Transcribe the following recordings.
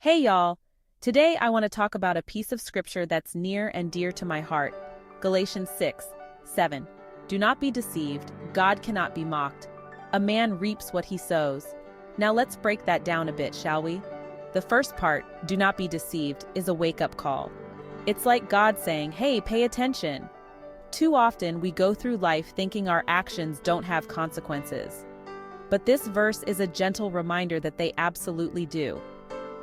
Hey y'all! Today I want to talk about a piece of scripture that's near and dear to my heart. Galatians 6:7. Do not be deceived, God cannot be mocked. A man reaps what he sows. Now let's break that down a bit, shall we? The first part, do not be deceived, is a wake-up call. It's like God saying, hey, pay attention. Too often we go through life thinking our actions don't have consequences. But this verse is a gentle reminder that they absolutely do.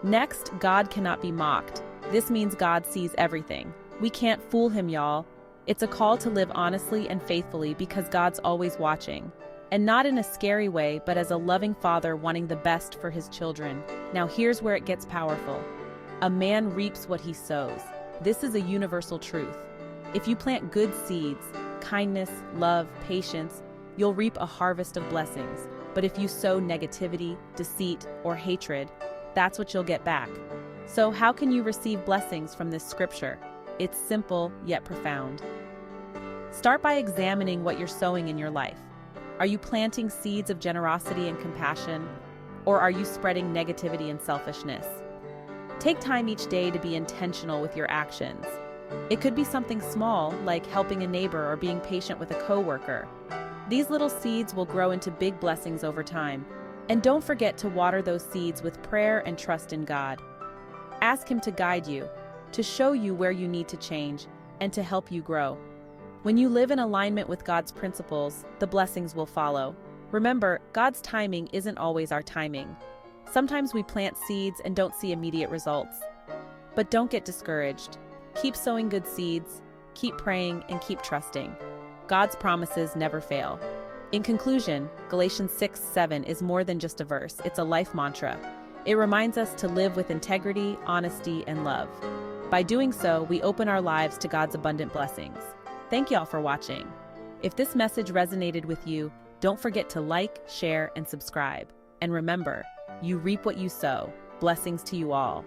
Next, God cannot be mocked. This means God sees everything. We can't fool him, y'all. It's a call to live honestly and faithfully because God's always watching. And not in a scary way, but as a loving father wanting the best for his children. Now here's where it gets powerful. A man reaps what he sows. This is a universal truth. If you plant good seeds, kindness, love, patience, you'll reap a harvest of blessings. But if you sow negativity, deceit, or hatred, that's what you'll get back. So how can you receive blessings from this scripture? It's simple yet profound. Start by examining what you're sowing in your life. Are you planting seeds of generosity and compassion? Or are you spreading negativity and selfishness? Take time each day to be intentional with your actions. It could be something small, like helping a neighbor or being patient with a coworker. These little seeds will grow into big blessings over time. And don't forget to water those seeds with prayer and trust in God. Ask Him to guide you, to show you where you need to change, and to help you grow. When you live in alignment with God's principles, the blessings will follow. Remember, God's timing isn't always our timing. Sometimes we plant seeds and don't see immediate results. But don't get discouraged. Keep sowing good seeds, keep praying, and keep trusting. God's promises never fail. In conclusion, Galatians 6:7 is more than just a verse, it's a life mantra. It reminds us to live with integrity, honesty, and love. By doing so, we open our lives to God's abundant blessings. Thank y'all for watching. If this message resonated with you, don't forget to like, share, and subscribe. And remember, you reap what you sow. Blessings to you all.